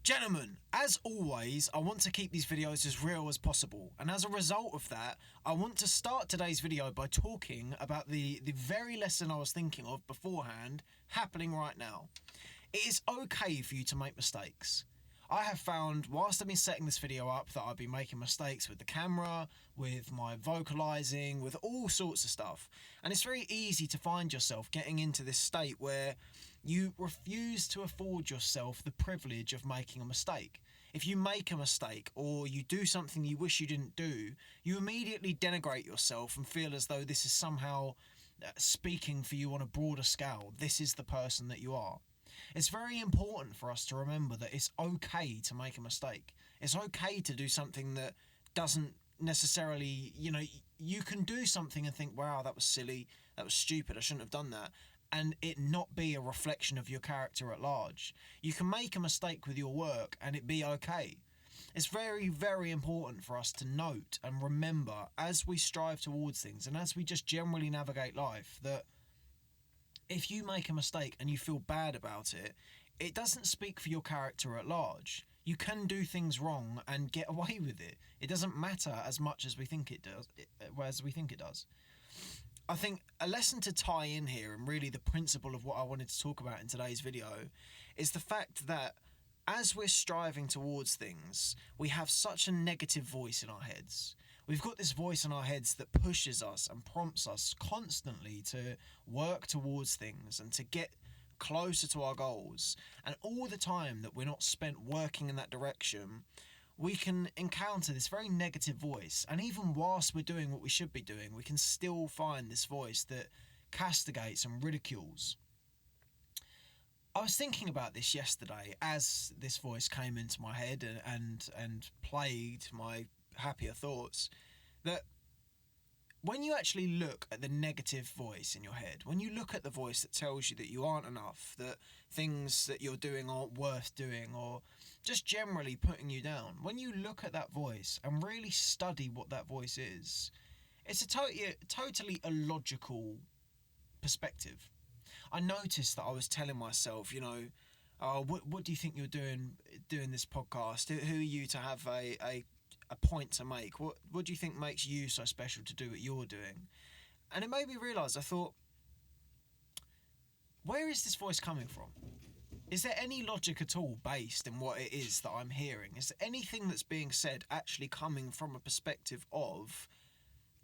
Gentlemen, as always, I want to keep these videos as real as possible, and as a result of that, I want to start today's video by talking about the very lesson I was thinking of beforehand happening right now. It is okay for you to make mistakes. I have found, whilst I've been setting this video up, that I've been making mistakes with the camera, with my vocalising, with all sorts of stuff. And it's very easy to find yourself getting into this state where you refuse to afford yourself the privilege of making a mistake. If you make a mistake or you do something you wish you didn't do, you immediately denigrate yourself and feel as though this is somehow speaking for you on a broader scale. This is the person that you are. It's very important for us to remember that it's okay to make a mistake. It's okay to do something that doesn't necessarily, you can do something and think, wow, that was silly, that was stupid, I shouldn't have done that, and it not be a reflection of your character at large. You can make a mistake with your work and it be okay. It's very, very important for us to note and remember as we strive towards things and as we just generally navigate life that if you make a mistake and you feel bad about it, it doesn't speak for your character at large. You can do things wrong and get away with it. It doesn't matter as much as we think it does. I think a lesson to tie in here, and really the principle of what I wanted to talk about in today's video, is the fact that as we're striving towards things, we have such a negative voice in our heads. We've got this voice in our heads that pushes us and prompts us constantly to work towards things and to get closer to our goals. And all the time that we're not spent working in that direction, we can encounter this very negative voice. And even whilst we're doing what we should be doing, we can still find this voice that castigates and ridicules. I was thinking about this yesterday as this voice came into my head and plagued my happier thoughts, that when you actually look at the negative voice in your head, when you look at the voice that tells you that you aren't enough, that things that you're doing aren't worth doing, or just generally putting you down, when you look at that voice and really study what that voice is, it's a totally illogical perspective. I noticed that I was telling myself, what do you think you're doing this podcast? Who are you to have a point to make? What do you think makes you so special to do what you're doing? And it made me realise, I thought, where is this voice coming from? Is there any logic at all based in what it is that I'm hearing? Is there anything that's being said actually coming from a perspective of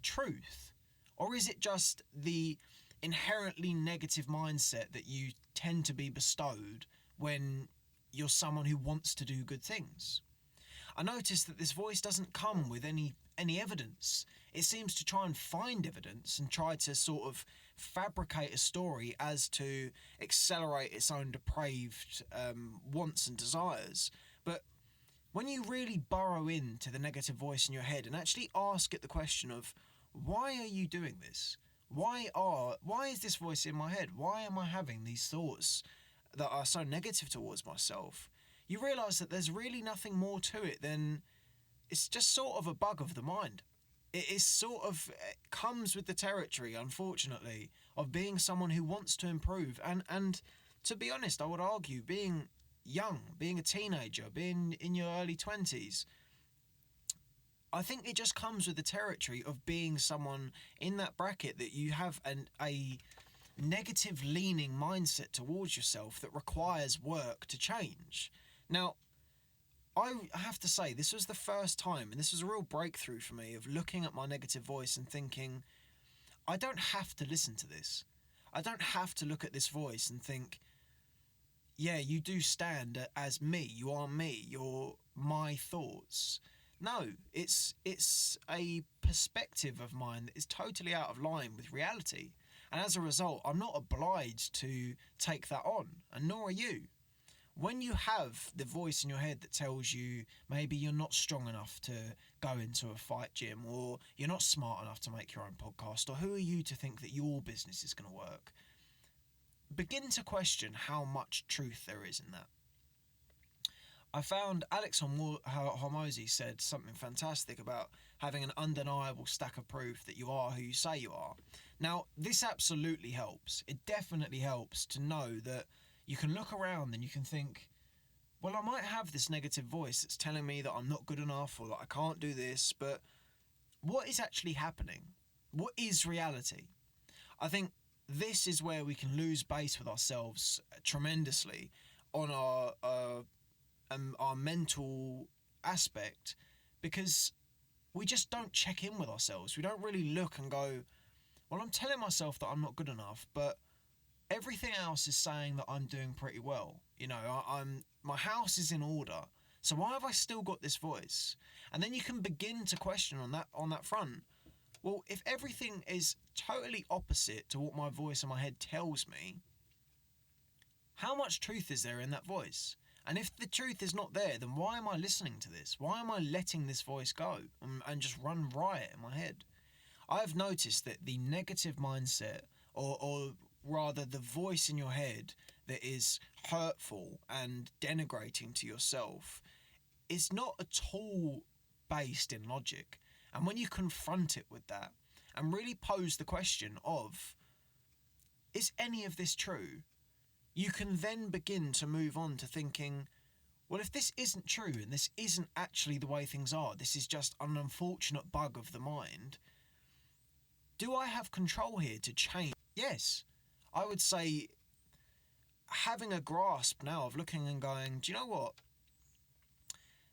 truth? Or is it just the inherently negative mindset that you tend to be bestowed when you're someone who wants to do good things? I noticed that this voice doesn't come with any evidence. It seems to try and find evidence and try to sort of fabricate a story as to accelerate its own depraved wants and desires. But when you really burrow into the negative voice in your head and actually ask it the question of, why are you doing this? Why is this voice in my head? Why am I having these thoughts that are so negative towards myself? You realise that there's really nothing more to it than it's just sort of a bug of the mind. It comes with the territory, unfortunately, of being someone who wants to improve. And to be honest, I would argue being young, being a teenager, being in your early 20s, I think it just comes with the territory of being someone in that bracket that you have a negative leaning mindset towards yourself that requires work to change. Now, I have to say, this was the first time, and this was a real breakthrough for me, of looking at my negative voice and thinking, I don't have to listen to this. I don't have to look at this voice and think, yeah, you do stand as me, you are me, you're my thoughts. No, it's a perspective of mine that is totally out of line with reality. And as a result, I'm not obliged to take that on, and nor are you. When you have the voice in your head that tells you maybe you're not strong enough to go into a fight gym, or you're not smart enough to make your own podcast, or who are you to think that your business is going to work, begin to question how much truth there is in that. I found Alex Hormozy said something fantastic about having an undeniable stack of proof that you are who you say you are. Now, this absolutely helps. It definitely helps to know that you can look around and you can think, well, I might have this negative voice that's telling me that I'm not good enough or that I can't do this, but what is actually happening? What is reality? I think this is where we can lose base with ourselves tremendously on our mental aspect, because we just don't check in with ourselves. We don't really look and go, well, I'm telling myself that I'm not good enough, but everything else is saying that I'm doing pretty well. You know, my house is in order. So why have I still got this voice? And then you can begin to question on that front. Well, if everything is totally opposite to what my voice in my head tells me, how much truth is there in that voice? And if the truth is not there, then why am I listening to this? Why am I letting this voice go and just run riot in my head? I've noticed that the negative mindset, or rather the voice in your head that is hurtful and denigrating to yourself, is not at all based in logic. And when you confront it with that and really pose the question of, is any of this true? You can then begin to move on to thinking, well, if this isn't true and this isn't actually the way things are, this is just an unfortunate bug of the mind, do I have control here to change? Yes. I would say having a grasp now of looking and going, do you know what?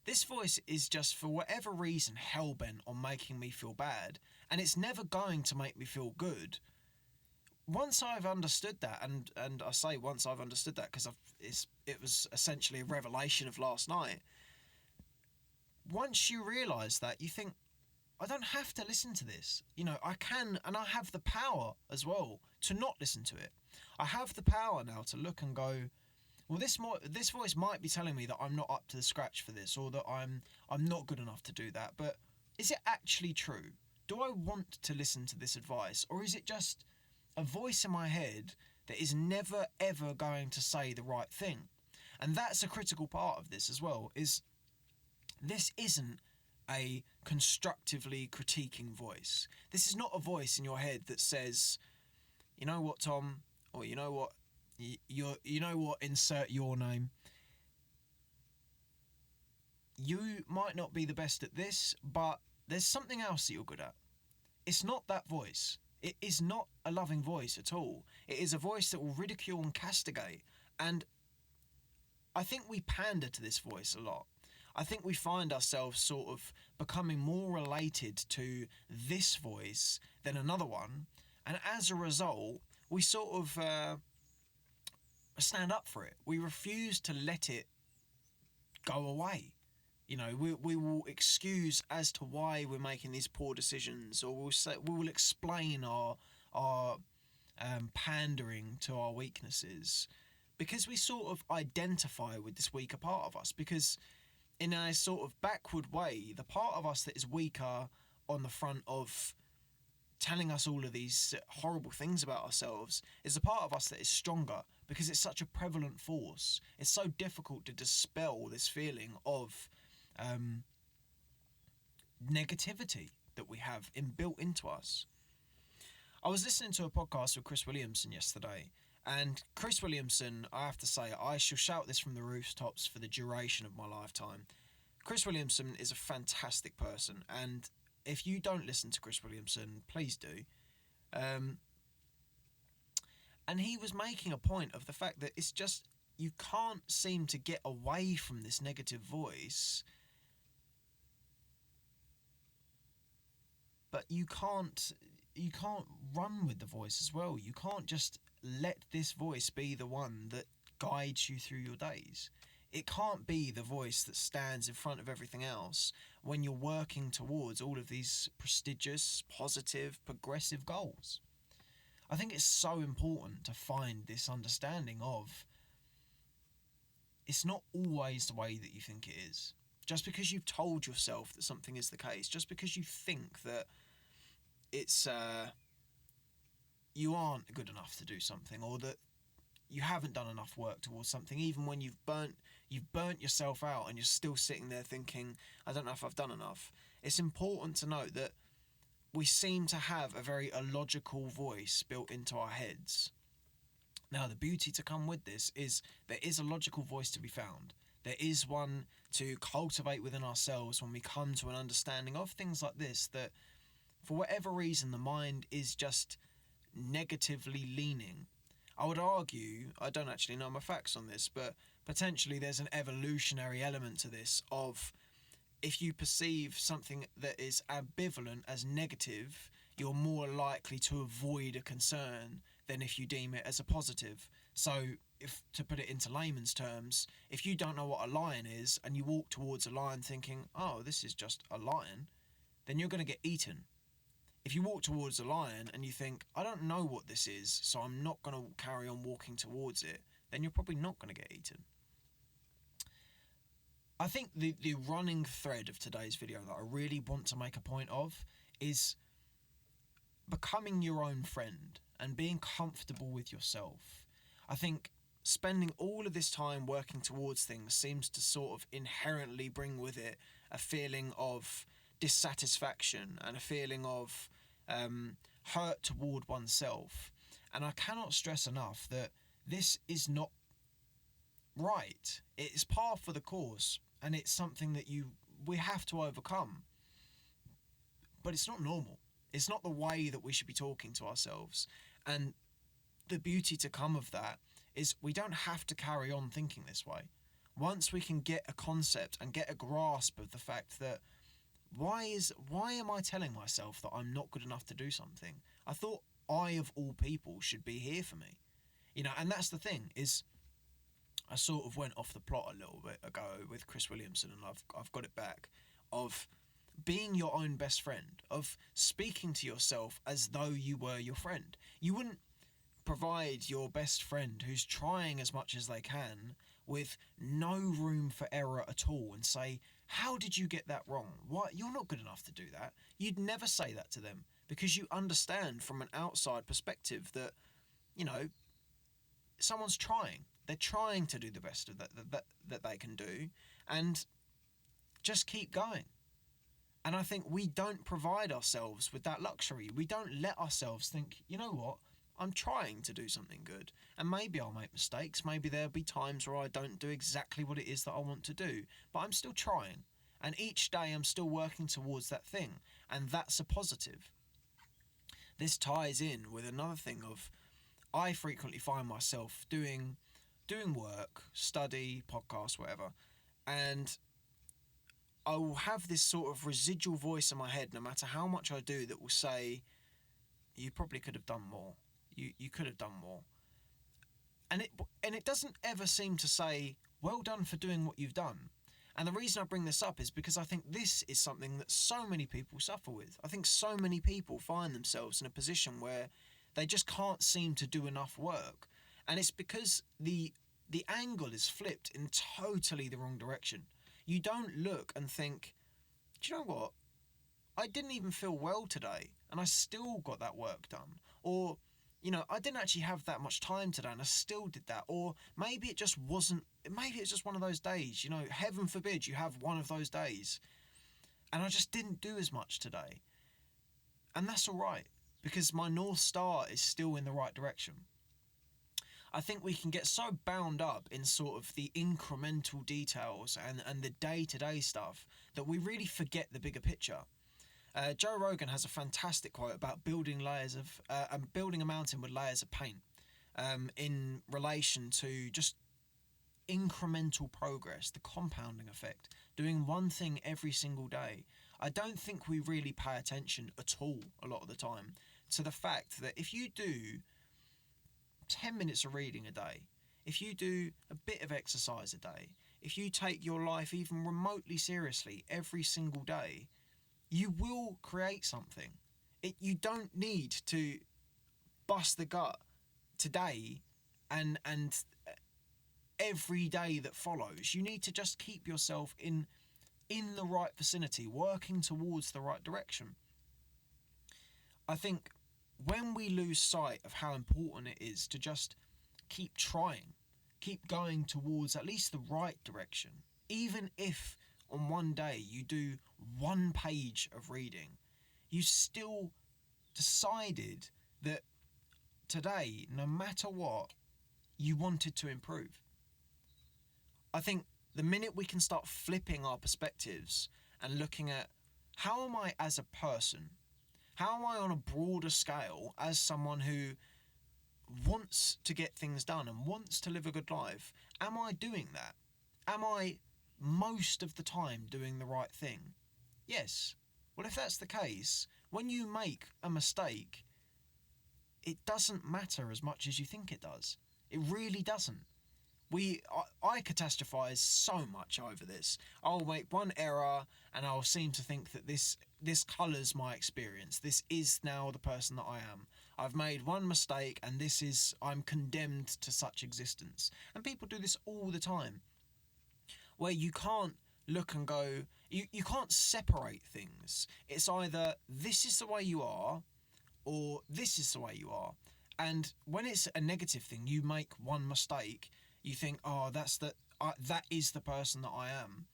This voice is just, for whatever reason, hell-bent on making me feel bad, and it's never going to make me feel good. Once I've understood that, and I say once I've understood that because it was essentially a revelation of last night. Once you realise that, you think, I don't have to listen to this. You know, I can, and I have the power as well to not listen to it. I have the power now to look and go, well, this voice might be telling me that I'm not up to the scratch for this, or that I'm not good enough to do that. But is it actually true? Do I want to listen to this advice, or is it just a voice in my head that is never ever going to say the right thing? And that's a critical part of this as well. Is this isn't a constructively critiquing voice. This is not a voice in your head that says, you know what, Tom, or you know what, you know what, insert your name. You might not be the best at this, but there's something else that you're good at. It's not that voice. It is not a loving voice at all. It is a voice that will ridicule and castigate. And I think we pander to this voice a lot. I think we find ourselves sort of becoming more related to this voice than another one. And as a result, we sort of stand up for it. We refuse to let it go away. You know, we will excuse as to why we're making these poor decisions, or we will explain our pandering to our weaknesses, because we sort of identify with this weaker part of us. Because in a sort of backward way, the part of us that is weaker on the front of telling us all of these horrible things about ourselves is the part of us that is stronger, because it's such a prevalent force. It's so difficult to dispel this feeling of negativity that we have inbuilt into us. I was listening to a podcast with Chris Williamson yesterday, and Chris Williamson, I have to say, I shall shout this from the rooftops for the duration of my lifetime. Chris Williamson is a fantastic person, and if you don't listen to Chris Williamson, please do. And he was making a point of the fact that it's just, you can't seem to get away from this negative voice, but you can't run with the voice as well. You can't just let this voice be the one that guides you through your days. It can't be the voice that stands in front of everything else when you're working towards all of these prestigious, positive, progressive goals. I think it's so important to find this understanding of, it's not always the way that you think it is. Just because you've told yourself that something is the case, just because you think that it's you aren't good enough to do something, or that you haven't done enough work towards something, even when you've burnt yourself out and you're still sitting there thinking, I don't know if I've done enough. It's important to note that we seem to have a very illogical voice built into our heads. Now, the beauty to come with this is there is a logical voice to be found. There is one to cultivate within ourselves when we come to an understanding of things like this, that for whatever reason the mind is just negatively leaning. I would argue, I don't actually know my facts on this, but potentially there's an evolutionary element to this of, if you perceive something that is ambivalent as negative, you're more likely to avoid a concern than if you deem it as a positive. So, if to put it into layman's terms, if you don't know what a lion is and you walk towards a lion thinking, oh, this is just a lion, then you're going to get eaten. If you walk towards a lion and you think, I don't know what this is, so I'm not going to carry on walking towards it, then you're probably not going to get eaten. I think the running thread of today's video that I really want to make a point of is becoming your own friend and being comfortable with yourself. I think spending all of this time working towards things seems to sort of inherently bring with it a feeling of dissatisfaction and a feeling of hurt toward oneself. And I cannot stress enough that this is not right. It's par for the course, and it's something that we have to overcome. But it's not normal. It's not the way that we should be talking to ourselves. And the beauty to come of that is we don't have to carry on thinking this way. Once we can get a concept and get a grasp of the fact that why am I telling myself that I'm not good enough to do something? I thought I, of all people, should be here for me. And that's the thing, is I sort of went off the plot a little bit ago with Chris Williamson, and I've got it back, of being your own best friend, of speaking to yourself as though you were your friend. You wouldn't provide your best friend who's trying as much as they can with no room for error at all and say, how did you get that wrong? What? You're not good enough to do that. You'd never say that to them, because you understand from an outside perspective that, someone's trying. They're trying to do the best of that they can do, and just keep going. And I think we don't provide ourselves with that luxury. We don't let ourselves think, you know what, I'm trying to do something good, and maybe I'll make mistakes. Maybe there'll be times where I don't do exactly what it is that I want to do, but I'm still trying. And each day I'm still working towards that thing, and that's a positive. This ties in with another thing of, I frequently find myself doing work, study, podcast, whatever, and I will have this sort of residual voice in my head, no matter how much I do, that will say, you probably could have done more. You could have done more. And it doesn't ever seem to say, well done for doing what you've done. And the reason I bring this up is because I think this is something that so many people suffer with. I think so many people find themselves in a position where they just can't seem to do enough work. And it's because the angle is flipped in totally the wrong direction. You don't look and think, do you know what? I didn't even feel well today, and I still got that work done. Or, I didn't actually have that much time today, and I still did that. Or maybe it just wasn't, maybe it's just one of those days, heaven forbid you have one of those days. And I just didn't do as much today. And that's all right, because my North Star is still in the right direction. I think we can get so bound up in sort of the incremental details and the day-to-day stuff that we really forget the bigger picture. Joe Rogan has a fantastic quote about building a mountain with layers of paint, in relation to just incremental progress, the compounding effect, doing one thing every single day. I don't think we really pay attention at all a lot of the time to the fact that if you do 10 minutes of reading a day, if you do a bit of exercise a day, if you take your life even remotely seriously every single day, you will create something. You don't need to bust the gut today and every day that follows. You need to just keep yourself in the right vicinity, working towards the right direction. I think when we lose sight of how important it is to just keep trying, keep going towards at least the right direction, even if on one day you do 1 page of reading, you still decided that today, no matter what, you wanted to improve. I think The minute we can start flipping our perspectives and looking at how am I as a person, how am I on a broader scale as someone who wants to get things done and wants to live a good life, am I doing that? Am I most of the time doing the right thing? Yes. Well, if that's the case, when you make a mistake, it doesn't matter as much as you think it does. It really doesn't. I catastrophize so much over this. I'll make one error and I'll seem to think that this colours my experience. This is now the person that I am. I've made one mistake and I'm condemned to such existence. And people do this all the time, where you can't look and go, you can't separate things. It's either this is the way you are or this is the way you are. And when it's a negative thing, you make one mistake, you think, oh, that is the person that I am.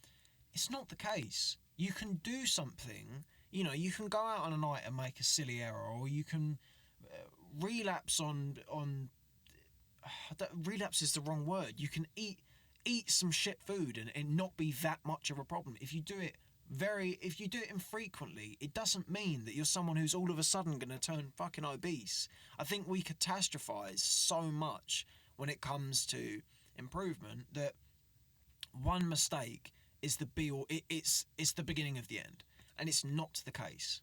It's not the case. You can do something, you can go out on a night and make a silly error, or you can relapse on relapse is the wrong word. You can eat some shit food and it not be that much of a problem. If you do it infrequently, it doesn't mean that you're someone who's all of a sudden going to turn fucking obese. I think we catastrophize so much when it comes to improvement that one mistake is the be all. It's the beginning of the end, and it's not the case.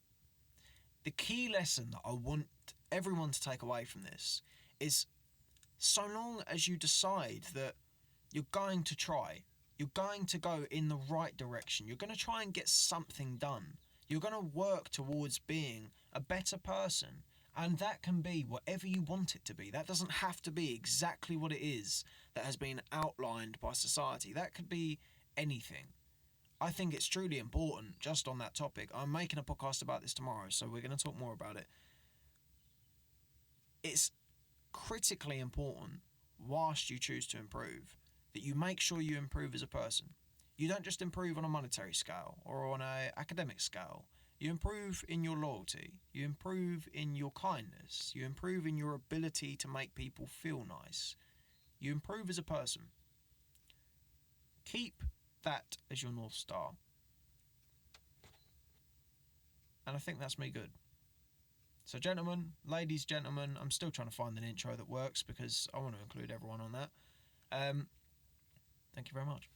The key lesson that I want everyone to take away from this is, so long as you decide that you're going to try, you're going to go in the right direction, you're going to try and get something done, you're going to work towards being a better person, and that can be whatever you want it to be. That doesn't have to be exactly what it is that has been outlined by society. That could be anything. I think it's truly important, just on that topic. I'm making a podcast about this tomorrow, so we're going to talk more about it. It's critically important, whilst you choose to improve, that you make sure you improve as a person. You don't just improve on a monetary scale or on an academic scale. You improve in your loyalty. You improve in your kindness. You improve in your ability to make people feel nice. You improve as a person. Keep that as your North Star. And I think that's me good. So gentlemen, ladies, gentlemen, I'm still trying to find an intro that works because I want to include everyone on that. Thank you very much.